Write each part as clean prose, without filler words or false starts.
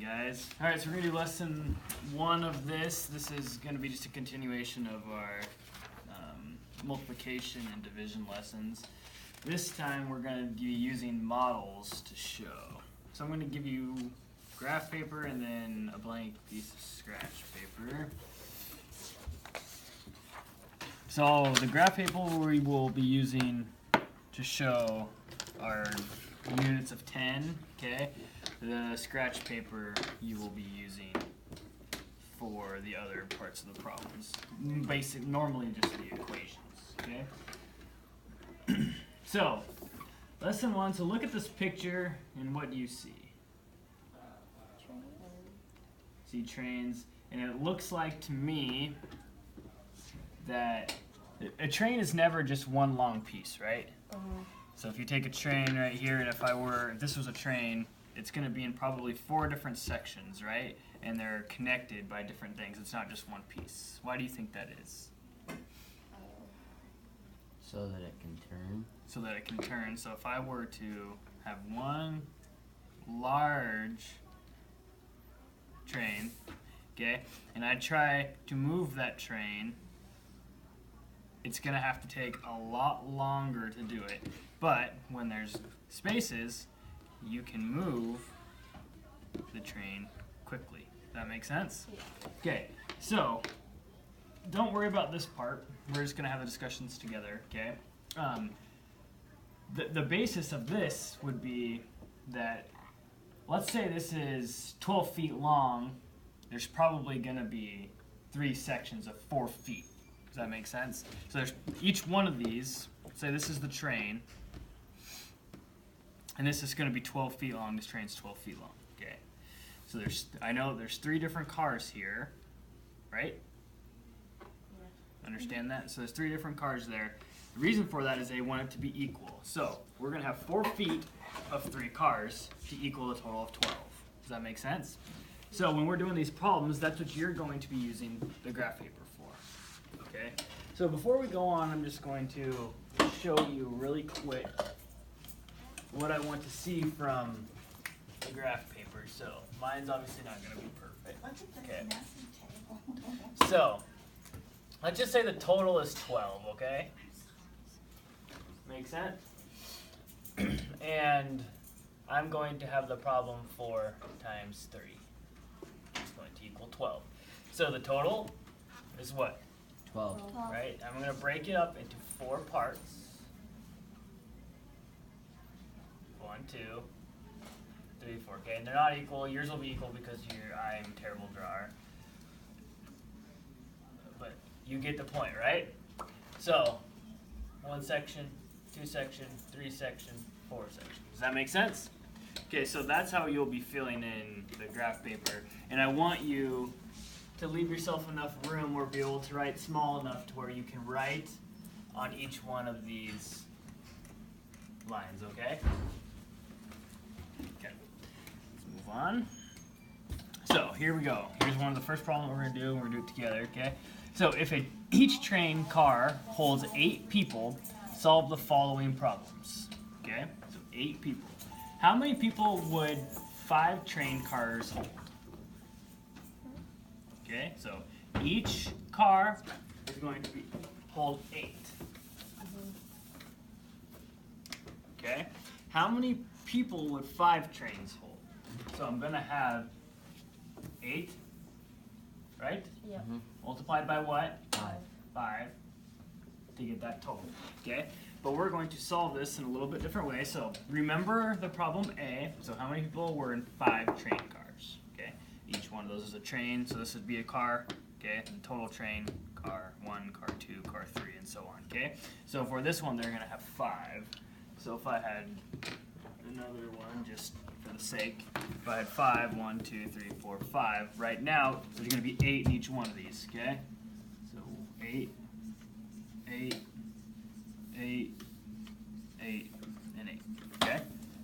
guys. Alright, so we're going to do lesson 1 of this. This is going to be just a continuation of our multiplication and division lessons. This time we're going to be using models to show. So I'm going to give you graph paper and then a blank piece of scratch paper. So the graph paper we will be using to show our units of 10, okay? The scratch paper you will be using for the other parts of the problems. Normally just the equations, okay? So, lesson 1, so look at this picture and what do you see? See trains, and it looks like to me that a train is never just one long piece, right? So if you take a train right here, and if this was a train, it's going to be in probably 4 different sections, right? And they're connected by different things. It's not just one piece. Why do you think that is? So that it can turn. So that it can turn. So if I were to have one large train, okay, and I try to move that train, it's going to have to take a lot longer to do it. But when there's spaces, you can move the train quickly. Does that make sense? Okay, so don't worry about this part. We're just going to have the discussions together, okay? The basis of this would be that, let's say this is 12 feet long. There's probably going to be 3 sections of 4 feet. Does that make sense? So there's each one of these, say this is the train, and this is going to be 12 feet long. This train's 12 feet long, okay? So I know there's 3 different cars here, right? Yeah. Understand that? So there's 3 different cars there. The reason for that is they want it to be equal. So we're going to have 4 feet of 3 cars to equal a total of 12. Does that make sense? So when we're doing these problems, that's what you're going to be using the graph paper for, okay? So before we go on, I'm just going to show you really quick what I want to see from the graph paper. So mine's obviously not going to be perfect. Okay. So let's just say the total is 12, okay? Make sense? And I'm going to have the problem 4 times 3. It's going to equal 12. So the total is what? 12. Right? I'm going to break it up into 4 parts. 1, 2, 3, 4. Okay, and they're not equal. Yours will be equal because I'm a terrible drawer. But you get the point, right? So, 1 section, 2 section, 3 section, 4 section. Does that make sense? Okay, so that's how you'll be filling in the graph paper. And I want you to leave yourself enough room or be able to write small enough to where you can write on each one of these lines, okay? Okay, let's move on. So here we go. Here's one of the first problems we're going to do, and we're going to do it together, okay? So if each train car holds 8 people, solve the following problems, okay? So 8 people. How many people would 5 train cars hold? Okay, so each car is going to hold 8. Okay, how many people would 5 trains hold? So I'm going to have 8, right? Yeah. Multiplied by what? 5. 5 to get that total. Okay, but we're going to solve this in a little bit different way. So remember the problem A. So how many people were in 5 train cars? Okay, each one of those is a train. So this would be a car. Okay, and total train, car 1, car 2, car 3, and so on. Okay, so for this one they're going to have 5. So if I had another one, just for the sake, if I had 5, 1, 2, 3, 4, 5. Right now there's going to be 8 in each one of these. Okay, so 8, 8, 8, 8, and 8. Okay?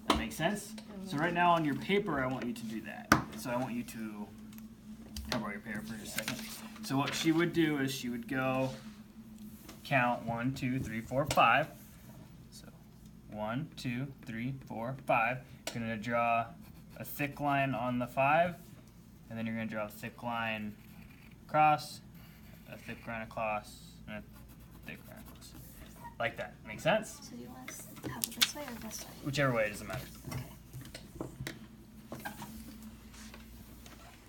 That makes sense? So right now on your paper, I want you to do that. So I want you to, can I borrow your paper for just a second? So what she would do is she would go count 1, 2, 3, 4, 5. So 1, 2, 3, 4, 5. You're going to draw a thick line on the 5 and then you're going to draw a thick line across, a thick line across, and a thick line across. Like that. Make sense? So do you want us to have it this way or this way? Whichever way, it doesn't matter. Okay.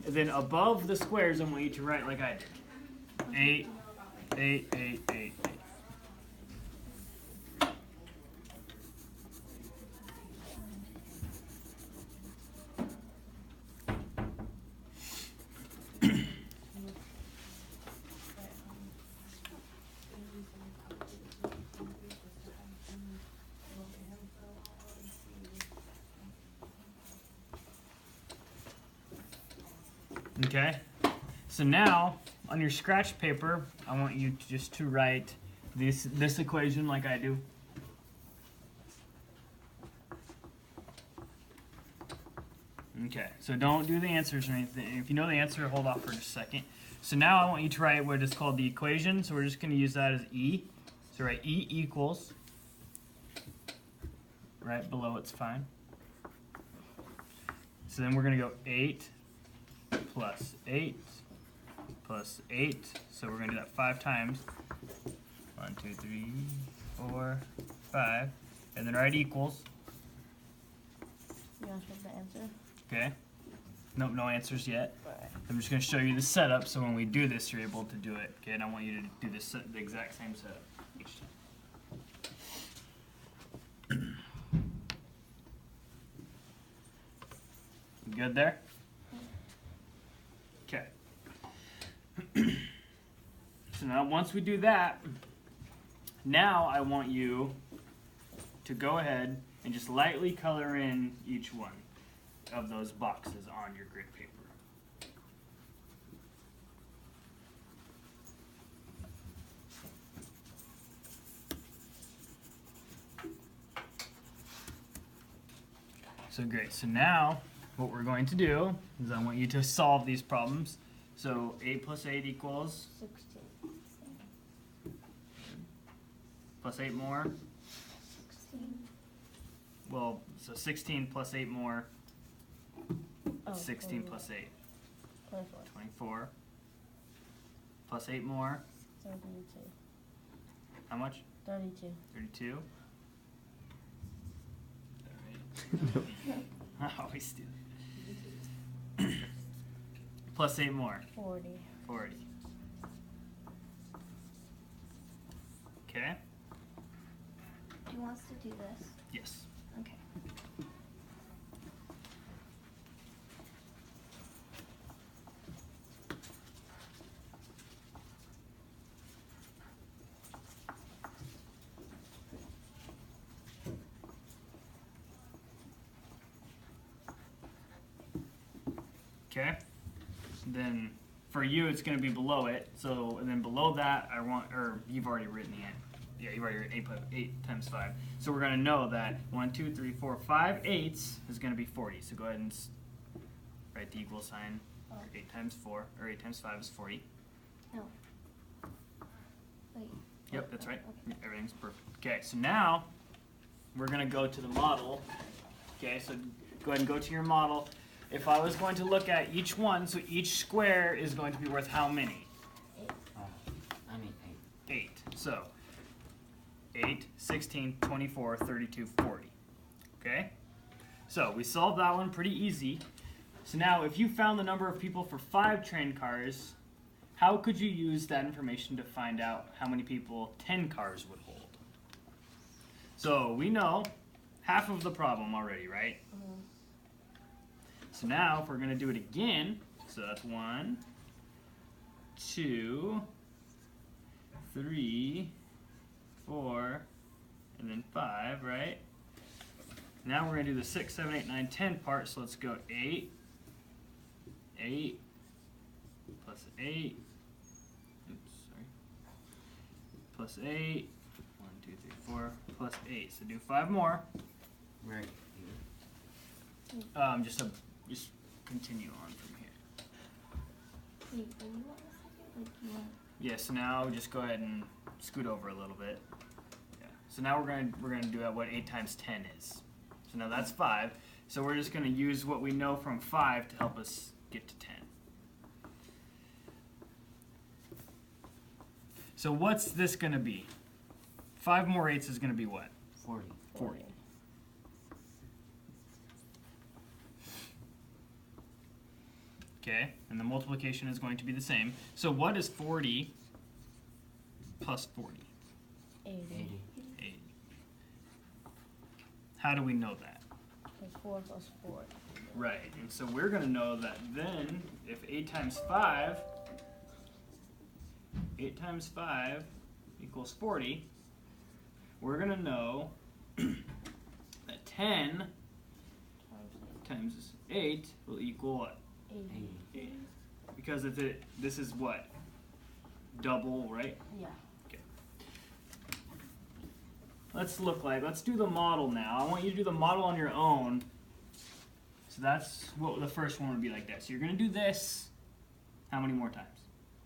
And then above the squares, I want you to write like I did. 8, 8, 8, 8, 8. Okay, so now on your scratch paper, I want you to write this equation like I do. Okay, so don't do the answers or anything. If you know the answer, hold off for just a second. So now I want you to write what is called the equation. So we're just going to use that as E. So write E equals, right below it's fine. So then we're going to go 8 plus 8 plus 8. So we're going to do that 5 times. 1, 2, 3, 4, 5. And then write equals. You want to put the answer? Okay. Nope, no answers yet. Alright. I'm just going to show you the setup so when we do this, you're able to do it. Okay, and I want you to do this the exact same setup each time. You good there? Okay. So now once we do that, now I want you to go ahead and just lightly color in each one of those boxes on your grid paper. So great. So now what we're going to do is I want you to solve these problems. So 8 plus 8 equals 16. plus 8 more. 16. Well, so 16 plus 8 more. Oh, 16 plus 8. 24. 24. Plus 8 more. 32. How much? 32. 32. I always do that. Plus 8 more. 40. 40. Okay? Do you want us to do this? Yes. Okay. Okay? Then for you, it's going to be below it. So, and then below that, I want, or you've already written the end. Yeah, you've already written 8 times 5. So we're going to know that 1, 2, 3, 4, 5 eighths is going to be 40. So go ahead and write the equal sign. 8 times 4, or 8 times 5 is 40. No. Wait. Yep, that's right. Okay. Yeah, everything's perfect. Okay, so now we're going to go to the model. Okay, so go ahead and go to your model. If I was going to look at each one, so each square is going to be worth how many? 8. So 8, 16, 24, 32, 40. Okay? So we solved that one pretty easy. So now if you found the number of people for 5 train cars, how could you use that information to find out how many people 10 cars would hold? So we know half of the problem already, right? So now if we're going to do it again, so that's 1, 2, 3, 4, and then 5, right? Now we're going to do the 6, 7, 8, 9, 10 part, so let's go 8, 8, plus 8, oops, sorry, plus 8, 1, 2, 3, 4, plus 8. So do 5 more. Right. Just continue on from here. Wait, but you want a second? Like, you want... Yeah, so now just go ahead and scoot over a little bit. Yeah. So now we're gonna do what 8 times 10 is. So now that's 5. So we're just gonna use what we know from 5 to help us get to 10. So what's this going to be? 5 more 8s is going to be what? 40. 40. Okay, and the multiplication is going to be the same. So what is 40 plus 40? 80. 80. How do we know that? Like 4 plus 4. Right, and so we're going to know that then if 8 times 5 equals 40, we're going to know that 10 times 8 will equal what? 80. 8. Because this is what? Double, right? Yeah. Okay. Let's do the model now. I want you to do the model on your own. So that's what the first one would be like that. So you're going to do this how many more times?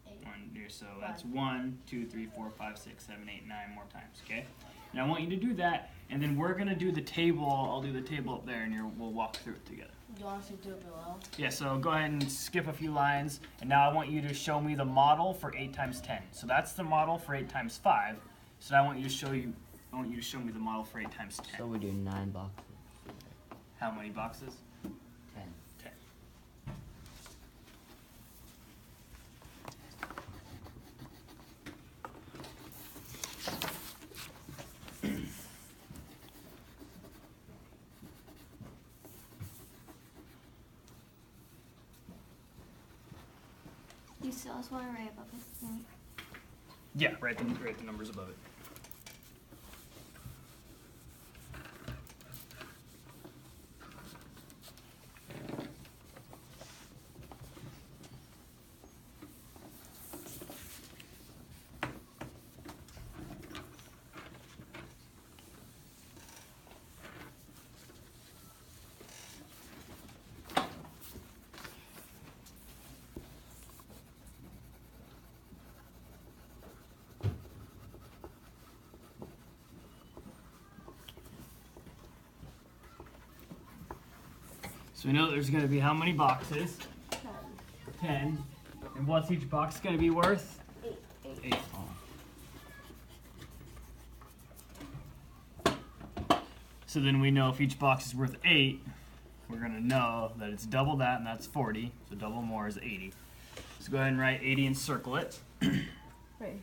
8. So that's 1, 2, 3, 4, 5, 6, 7, 8, 9 more times, okay? And I want you to do that, and then we're going to do the table. I'll do the table up there, and we'll walk through it together. Do you want us to do it below? Yeah, so go ahead and skip a few lines, and now I want you to show me the model for 8 times 10. So that's the model for 8 times 5. So I want you to show me the model for 8 times 10. So we do 9 boxes. How many boxes? 10. 10. You still also want to write above it, right? Yeah, write the numbers above it. So we know there's going to be how many boxes? 10. And what's each box going to be worth? 8. So then we know if each box is worth 8, we're going to know that it's double that, and that's 40. So double more is 80. So go ahead and write 80 and circle it. Right.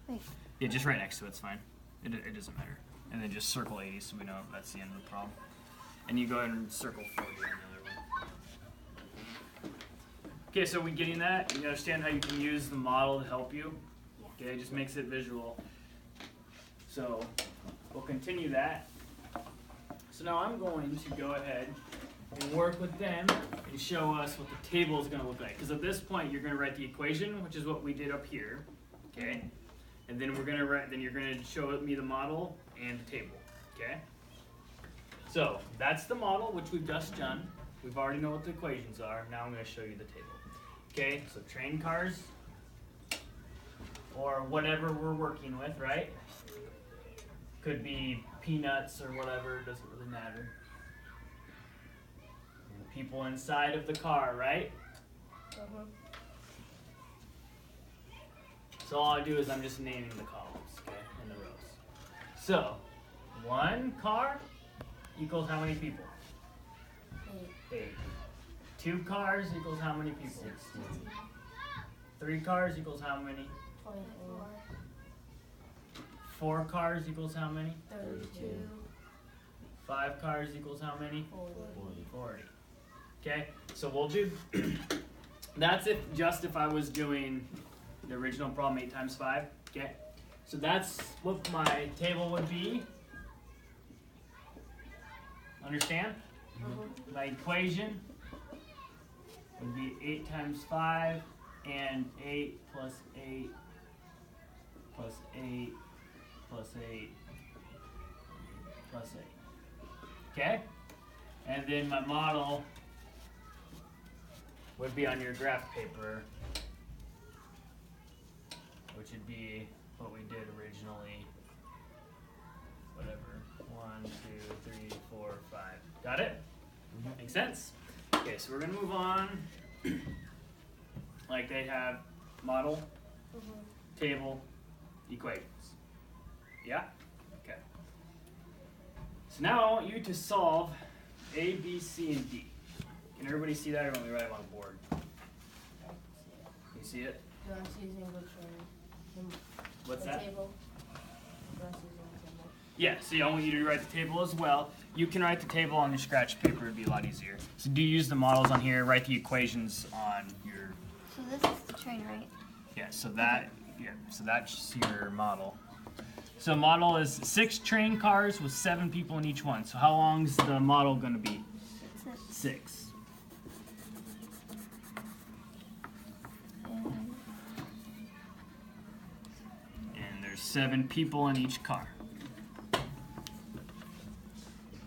Wait. Yeah, just right next to it's fine. It doesn't matter. And then just circle 80 so we know that's the end of the problem. And you go ahead and circle 40 on the other one. Okay, so we getting that? You understand how you can use the model to help you? Yeah. Okay, it just makes it visual. So we'll continue that. So now I'm going to go ahead and work with them and show us what the table is going to look like. Because at this point you're going to write the equation, which is what we did up here. Okay? And then we're going to write. Then you're going to show me the model and the table. Okay? So that's the model, which we've just done. We've already know what the equations are. Now I'm going to show you the table. Okay, so train cars, or whatever we're working with, right? Could be peanuts or whatever, doesn't really matter. And people inside of the car, right? So all I do is I'm just naming the columns, okay, and the rows. So, 1 car equals how many people? 8. 2 cars equals how many people? 3 cars equals how many? 24. 4 cars equals how many? 32. 5 cars equals how many? 40. 40. Okay, so we'll do, that's if I was doing the original problem 8 times 5, okay? So that's what my table would be. Understand? My equation would be 8 times 5 and 8 plus 8 plus 8 plus 8 plus 8. Okay? And then my model would be on your graph paper, which would be what we did originally. Whatever. 1, 2, 3, 4, 5. Got it? Make sense? Okay, so we're going to move on. Like they have model, table, equations. Yeah? Okay. So now I want you to solve A, B, C, and D. Can everybody see that, or want me to write them on the board? You see it? Do you want us using which What's the that? table? Do you want us using the table? Yeah, so I want you to write the table as well. You can write the table on your scratch paper, it'd be a lot easier. So do use the models on here, write the equations on your, So this is the train, right? so that's your model. So model is 6 train cars with 7 people in each one. So how long's the model gonna be? 6. And there's 7 people in each car.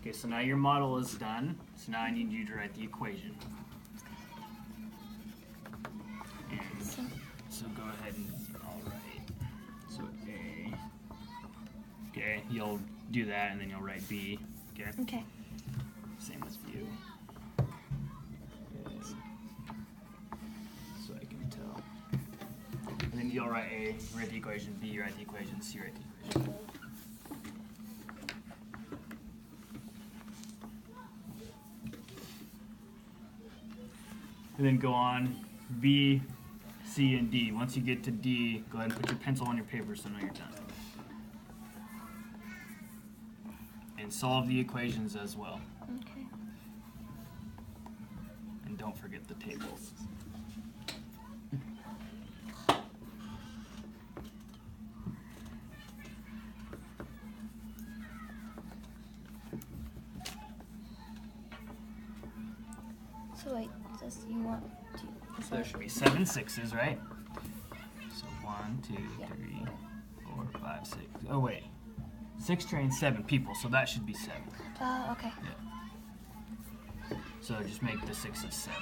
Okay, so now your model is done. So now I need you to write the equation. And so go ahead and I'll write. So A. Okay, you'll do that and then you'll write B. Okay. Okay. Same with you. Okay. So I can tell. And then you'll write A, write the equation. B, write the equation. C, write the equation. And then go on B, C, and D. Once you get to D, go ahead and put your pencil on your paper so now you're done. And solve the equations as well. Okay. And don't forget the tables. So wait, just you want to. So there should be 7 6s, right? So 1, 2, Yeah. 3, 4, 5, 6. Oh wait, 6 trains, 7 people, so that should be 7. Okay. So just make the 6s 7.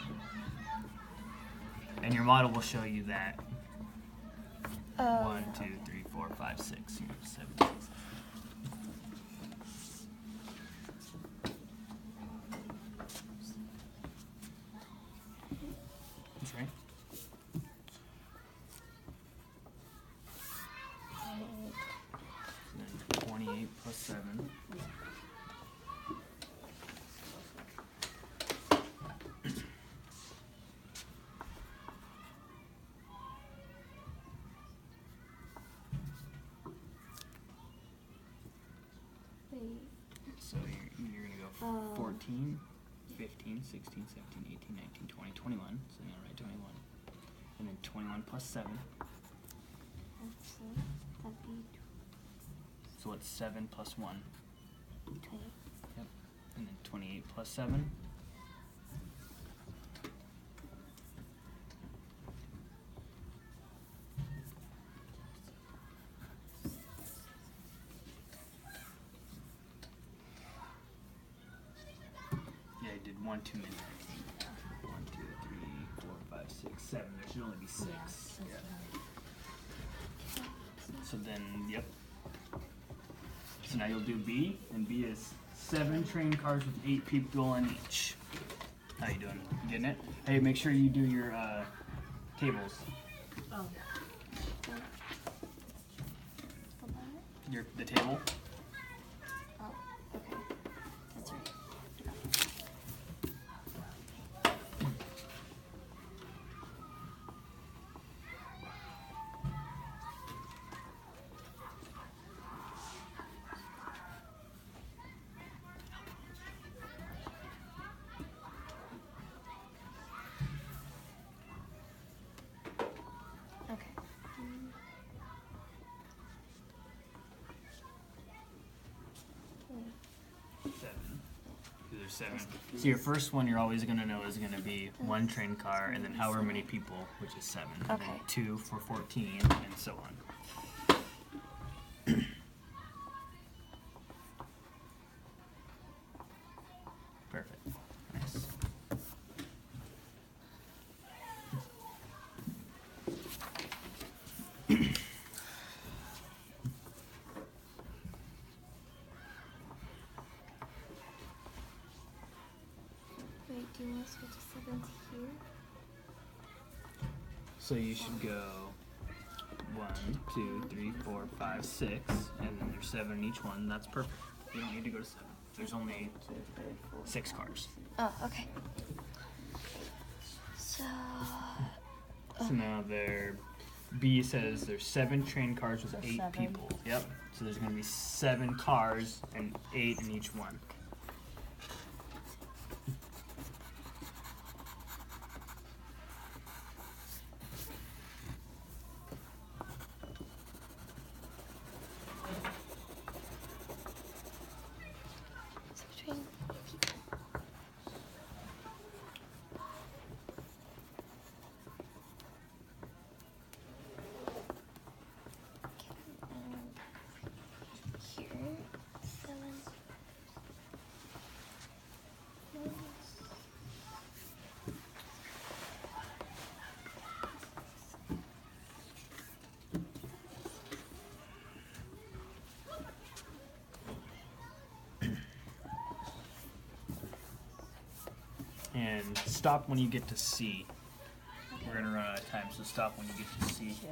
And your model will show you that 1, 2, 3, 4, 5, 6. You know, 7 6s. That's right. And then 28 plus 7. Wait. So you're going to go 14, 15, 16, 17, 18, 19, 20, 21. So you're going to write 21. And then 21 plus 7. That'd be So it's 7 plus 1. 20. Yep. And then 28 plus 7. Yeah, I did 1 too many. 1, 2, 3, 4, 5, 6, 7. There should only be 6. So then, yep. So now you'll do B, and B is 7 train cars with 8 people in each. How you doing? You getting it? Hey, make sure you do your tables. Oh. The table. Oh, okay. That's right. Okay. 7. There's 7. So your first one you're always going to know is going to be 1 train car, and then however many people, which is 7. And then Okay. 2 for 14, and so on. Perfect. Nice. Wait, do you want to switch to 7 to here? So you should go 1, 2, 3, 4, 5, 6, and then there's 7 in each one. That's perfect. You don't need to go to 7. There's only 6 cars. Oh, okay. So. So now there, B says there's 7 train cars with So 8 7. people. Yep. So there's going to be 7 cars and 8 in each one. So between people. Okay, here, 7. And stop when you get to C. We're going to run out of time, so stop when you get to C. Yeah.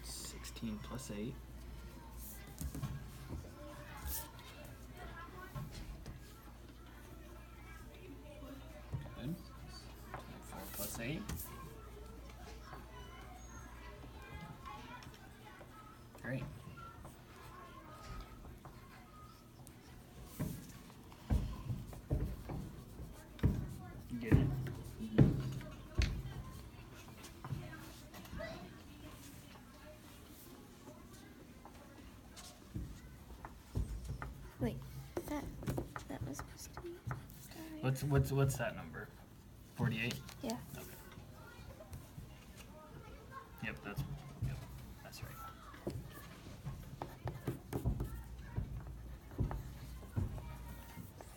Sixteen plus 8. Good. 4 plus 8. Great. You get it? Wait, that was supposed to be. What's that number? 48? Yeah. Okay. Yep, that's right.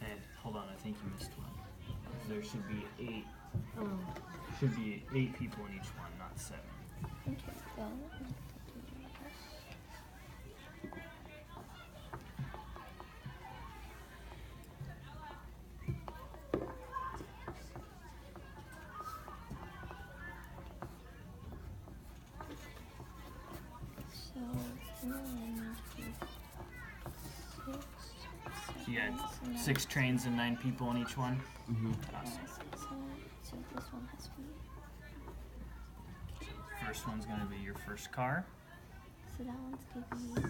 And hold on, I think you missed one. There should be 8. Oh. Should be 8 people in each one, not 7. Okay, well. So, 1, 2, 6, So you had 6 trains and 9 people in each one. Mm-hmm. Awesome. So this one has to be. First one's gonna be your first car. So that one's gonna be 1.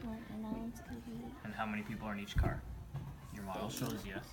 1, and that one's gonna be. And how many people are in each car? Your model shows yes.